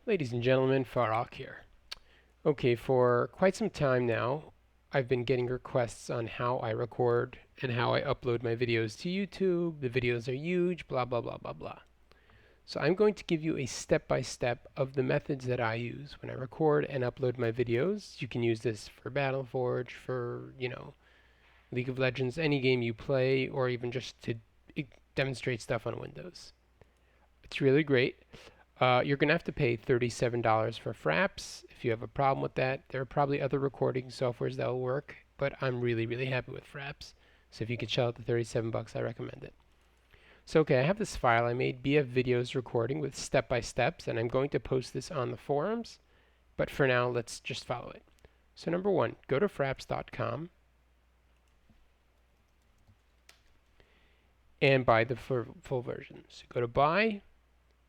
Ladies and gentlemen, Farag here. Okay, for quite some time now, I've been getting requests on how I record and how I upload my videos to YouTube. The videos are huge, blah, blah, blah, blah, blah. So I'm going to give you a step-by-step of the methods that I use when I record and upload my videos. You can use this for Battleforge, for, League of Legends, any game you play, or even just to demonstrate stuff on Windows. It's really great. You're going to have to pay $37 for Fraps. If you have a problem with that, there are probably other recording softwares that will work, but I'm really, really happy with Fraps. So if you could shell out the 37 bucks, I recommend it. So okay, I have this file I made, BF Videos Recording with step-by-steps, and I'm going to post this on the forums, but for now, let's just follow it. So number one, go to fraps.com and buy the full version. So go to buy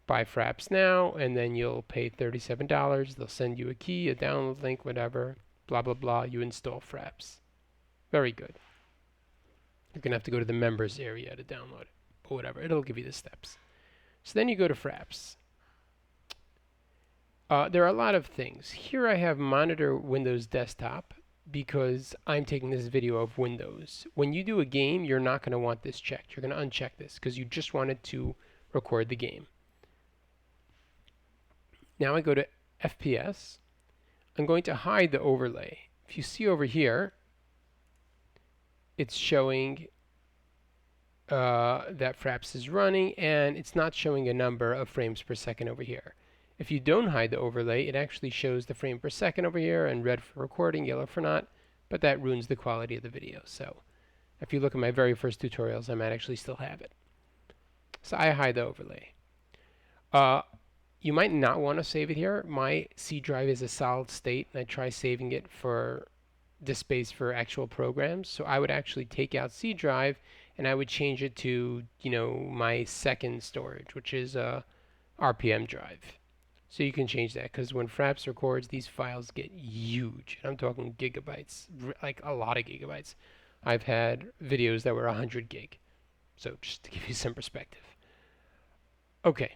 Fraps now, and then you'll pay $37. They'll send you a key, a download link, whatever, blah, blah, blah. You install Fraps. Very good. You're going to have to go to the members area to download it, but whatever. It'll give you the steps. So then you go to Fraps. There are a lot of things. Here I have monitor Windows desktop because I'm taking this video of Windows. When you do a game, you're not going to want this checked. You're going to uncheck this because you just wanted to record the game. Now I go to FPS. I'm going to hide the overlay. If you see over here, it's showing that Fraps is running, and it's not showing a number of frames per second over here. If you don't hide the overlay, it actually shows the frame per second over here, and red for recording, yellow for not, but that ruins the quality of the video. So if you look at my very first tutorials, I might actually still have it. So I hide the overlay. You might not want to save it here. My C drive is a solid state, and I try saving it for disk space for actual programs. So I would actually take out C drive, and I would change it to, my second storage, which is a RPM drive. So you can change that, because when Fraps records, these files get huge. I'm talking gigabytes, like a lot of gigabytes. I've had videos that were 100 gig. So just to give you some perspective. Okay.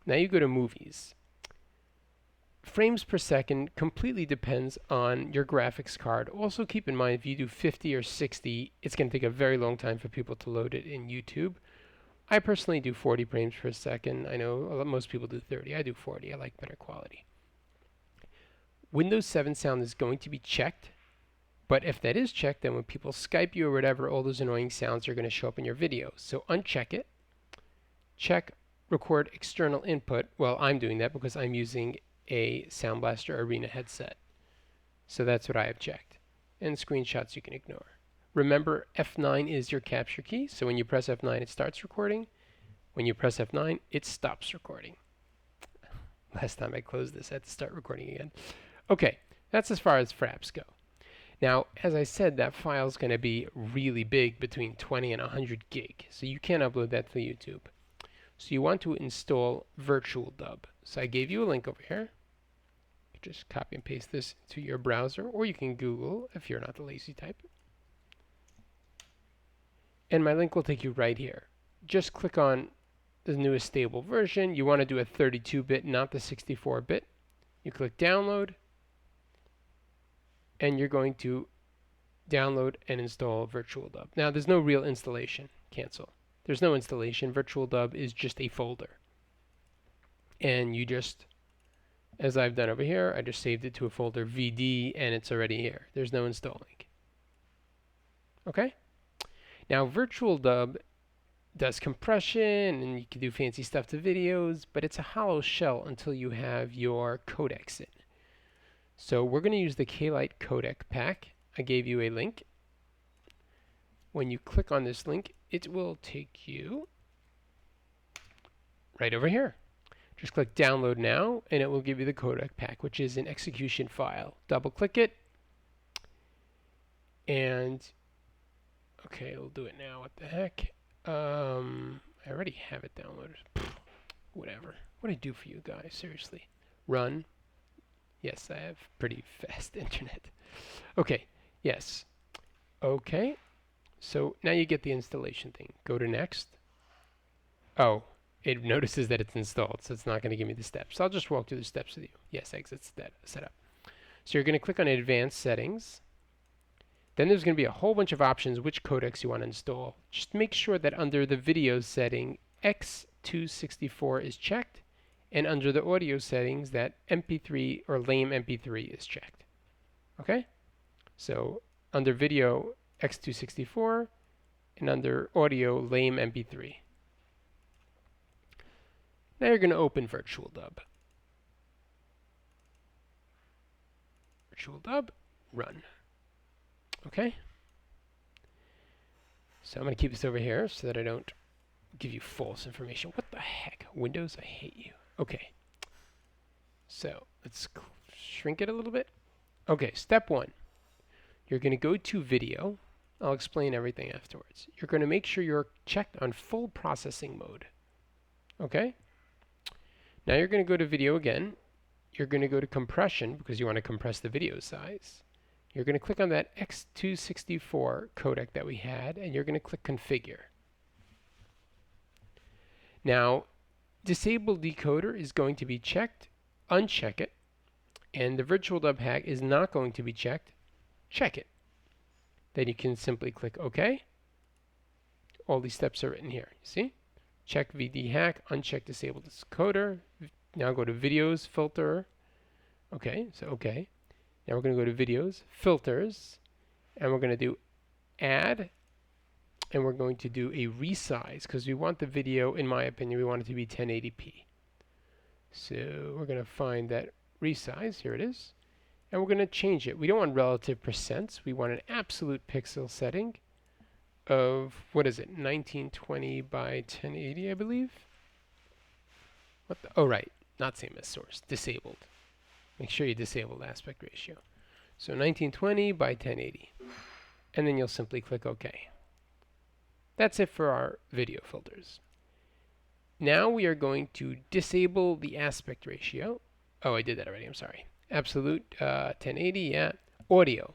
Now you go to movies. Frames per second completely depends on your graphics card. Also keep in mind, if you do 50 or 60, it's going to take a very long time for people to load it in YouTube. I personally do 40 frames per second. I know most people do 30. I do 40. I like better quality. Windows 7 sound is going to be checked, but if that is checked, then when people Skype you or whatever, all those annoying sounds are going to show up in your video. So uncheck it. Check record external input. Well, I'm doing that because I'm using a Sound Blaster Arena headset. So that's what I have checked. And screenshots you can ignore. Remember, F9 is your capture key. So when you press F9, it starts recording. When you press F9, it stops recording. Last time I closed this, I had to start recording again. Okay, that's as far as Fraps go. Now, as I said, that file is going to be really big, between 20 and 100 gig. So you can't upload that to YouTube. So you want to install VirtualDub. So I gave you a link over here. You just copy and paste this to your browser, or you can Google if you're not the lazy type. And my link will take you right here. Just click on the newest stable version. You want to do a 32-bit, not the 64-bit. You click download, and you're going to download and install VirtualDub. Now there's no real installation. Cancel. There's no installation. VirtualDub is just a folder. And you just, as I've done over here, I just saved it to a folder VD, and it's already here. There's no installing. Okay? Now VirtualDub does compression, and you can do fancy stuff to videos, but it's a hollow shell until you have your codecs in. So we're going to use the K-Lite codec pack. I gave you a link. When you click on this link, it will take you right over here. Just click download now, and it will give you the codec pack, which is an execution file. Double click it, and okay, we'll do it now. What the heck? I already have it downloaded. Whatever. What do I do for you guys? Seriously. Run. Yes, I have pretty fast internet. Okay. Yes. Okay. So now you get the installation thing. Go to next. Oh, it notices that it's installed, so it's not going to give me the steps. So I'll just walk through the steps with you. Yes, exit setup. So you're going to click on Advanced Settings. Then there's going to be a whole bunch of options which codecs you want to install. Just make sure that under the video setting, X264 is checked, and under the audio settings that MP3 or lame MP3 is checked. Okay? So under video, X264, and under audio, lame MP3. Now you're going to open VirtualDub. VirtualDub, run. Okay? So I'm going to keep this over here so that I don't give you false information. What the heck? Windows, I hate you. Okay. So let's shrink it a little bit. Okay, step one. You're going to go to video. I'll explain everything afterwards. You're going to make sure you're checked on full processing mode. Okay? Now you're going to go to video again. You're going to go to compression because you want to compress the video size. You're going to click on that X264 codec that we had, and you're going to click configure. Now, disable decoder is going to be checked. Uncheck it. And the VirtualDub hack is not going to be checked. Check it. Then you can simply click OK. All these steps are written here. You see? Check VD hack, uncheck disable decoder. Now go to videos, filter. Okay, so OK. Now we're going to go to videos, filters, and we're going to do add, and we're going to do a resize because we want the video, in my opinion, we want it to be 1080p. So we're going to find that resize, here it is, and we're going to change it. We don't want relative percents, we want an absolute pixel setting of, what is it, 1920 by 1080, I believe? What the, oh right, not same as source, disabled. Make sure you disable the aspect ratio. So 1920 by 1080. And then you'll simply click OK. That's it for our video filters. Now we are going to disable the aspect ratio. Oh, I did that already, I'm sorry. Absolute 1080, yeah. Audio.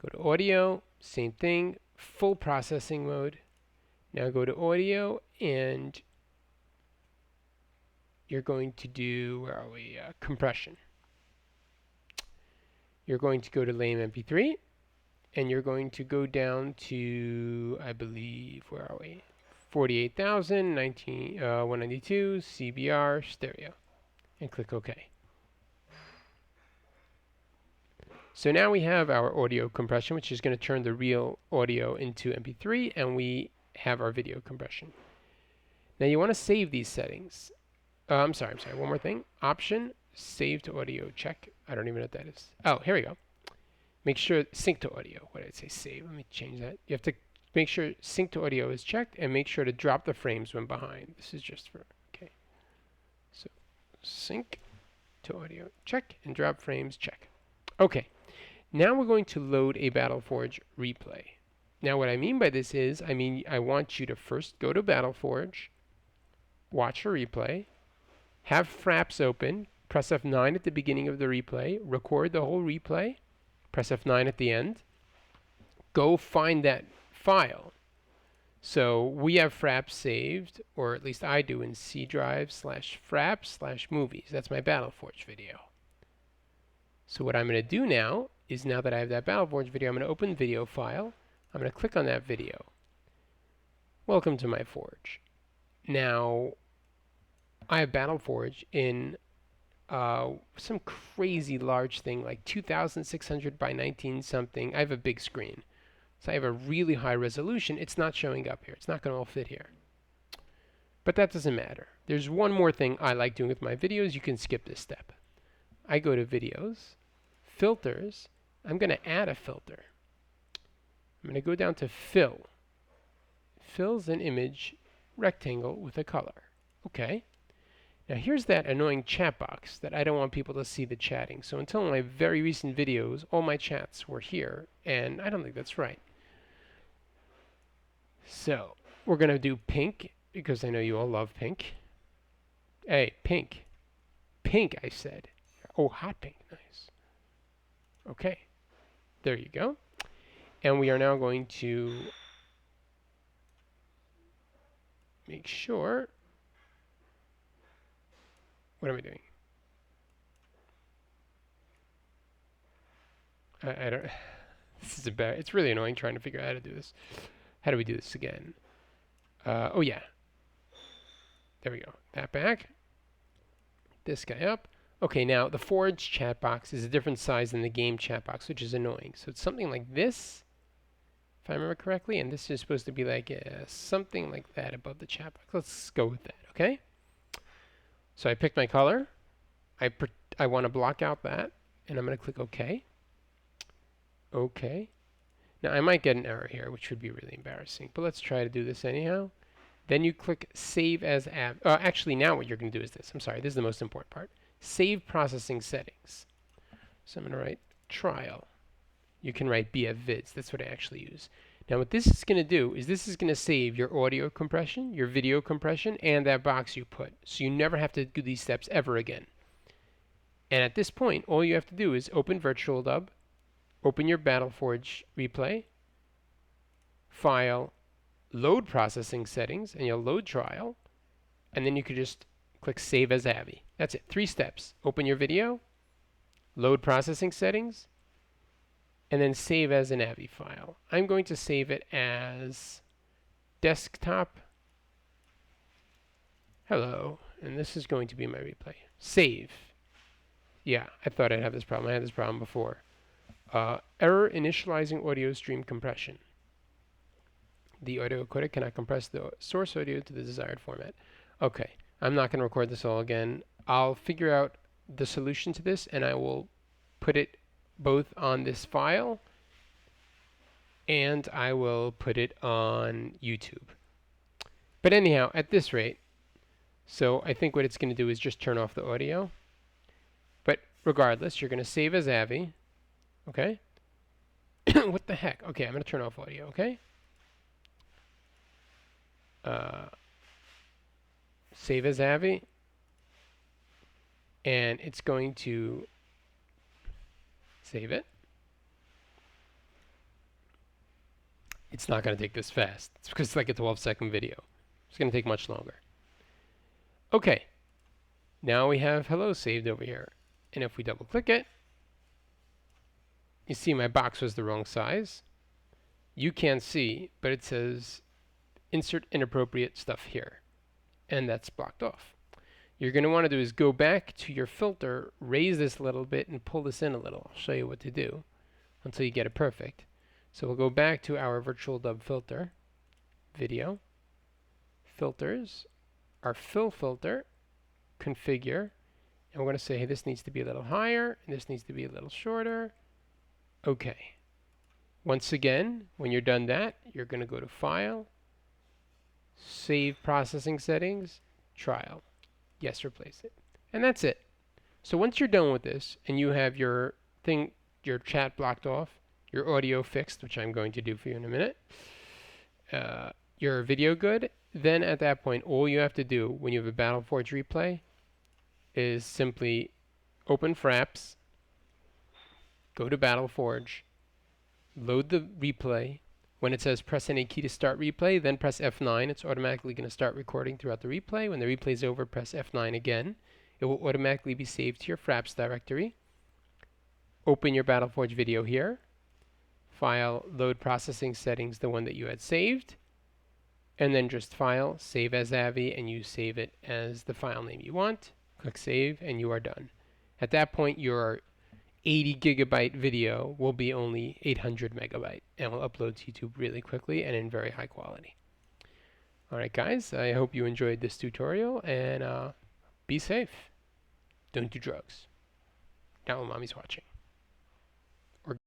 Go to audio, same thing, full processing mode. Now go to audio and you're going to do, where are we, compression. You're going to go to lame MP3, and you're going to go down to, I believe, where are we? 48,000, 192, CBR, stereo, and click OK. So now we have our audio compression, which is going to turn the real audio into MP3, and we have our video compression. Now you want to save these settings. I'm sorry, one more thing. Option, save to audio, check. I don't even know what that is. Oh, here we go. Make sure sync to audio. What did I say? Save. Let me change that. You have to make sure sync to audio is checked and make sure to drop the frames when behind. This is just for, okay. So sync to audio, check, and drop frames, check. Okay. Now we're going to load a Battleforge replay. Now what I mean by this is, I want you to first go to Battleforge, watch a replay, have Fraps open, press F9 at the beginning of the replay, record the whole replay, press F9 at the end, go find that file. So we have Fraps saved, or at least I do, in C drive /Fraps/movies. That's my Battleforge video. So what I'm going to do now is, now that I have that Battleforge video, I'm going to open video file. I'm going to click on that video. Welcome to my Forge. Now, I have Battleforge in some crazy large thing, like 2,600 by 19 something. I have a big screen. So I have a really high resolution. It's not showing up here. It's not going to all fit here. But that doesn't matter. There's one more thing I like doing with my videos. You can skip this step. I go to videos, filters. I'm going to add a filter. I'm going to go down to fill. Fills an image rectangle with a color. Okay. Now here's that annoying chat box that I don't want people to see the chatting. So until my very recent videos, all my chats were here, and I don't think that's right. So we're going to do pink, because I know you all love pink. Hey, pink. Pink, I said. Oh, hot pink. Nice. Okay. There you go. And we are now going to make sure What am I doing? I don't. This is it's really annoying trying to figure out how to do this. How do we do this again? Oh yeah. There we go. That back. This guy up. Okay, now the Forge chat box is a different size than the game chat box, which is annoying. So it's something like this, if I remember correctly, and this is supposed to be like something like that above the chat box. Let's go with that, okay? So I picked my color. I want to block out that, and I'm going to click OK. OK. Now I might get an error here, which would be really embarrassing, but let's try to do this anyhow. Then you click Save as App. Actually, now what you're going to do is this. I'm sorry, this is the most important part. Save processing settings. So I'm going to write trial. You can write BF vids. That's what I actually use. Now what this is going to do is this is going to save your audio compression, your video compression, and that box you put. So you never have to do these steps ever again. And at this point, all you have to do is open VirtualDub, open your BattleForge replay, file, load processing settings, and you'll load trial, and then you could just click Save as AVI. That's it. 3 steps. Open your video, load processing settings, and then save as an AVI file. I'm going to save it as desktop. Hello, and this is going to be my replay. Save. Yeah, I thought I'd have this problem. I had this problem before. Error initializing audio stream compression. The audio codec cannot compress the source audio to the desired format. Okay, I'm not going to record this all again. I'll figure out the solution to this, and I will put it both on this file, and I will put it on YouTube. But anyhow, at this rate, so I think what it's going to do is just turn off the audio. But regardless, you're going to save as AVI. Okay? What the heck? Okay, I'm going to turn off audio, okay? Save as AVI. And it's going to save it. It's not going to take this fast. It's because it's like a 12-second video. It's going to take much longer. Okay. Now we have hello saved over here. And if we double click it, you see my box was the wrong size. You can't see, but it says insert inappropriate stuff here. And that's blocked off. You're going to want to do is go back to your filter, raise this a little bit, and pull this in a little. I'll show you what to do until you get it perfect. So we'll go back to our VirtualDub filter, video, filters, our fill filter, configure, and we're going to say, hey, this needs to be a little higher, and this needs to be a little shorter. Okay. Once again, when you're done that, you're going to go to File, Save Processing Settings, Trial. Yes, replace it. And that's it. So once you're done with this, and you have your chat blocked off, your audio fixed, which I'm going to do for you in a minute, your video good, then at that point, all you have to do when you have a BattleForge replay is simply open Fraps, go to BattleForge, load the replay. When it says press any key to start replay, then press F9. It's automatically going to start recording throughout the replay. When the replay is over, press F9 again. It will automatically be saved to your Fraps directory. Open your BattleForge video here. File, load processing settings, the one that you had saved. And then just File, Save as AVI, and you save it as the file name you want. Click Save, and you are done. At that point, your 80 gigabyte video will be only 800 megabyte and will upload to YouTube really quickly and in very high quality. Alright guys, I hope you enjoyed this tutorial, and be safe. Don't do drugs. Not when mommy's watching.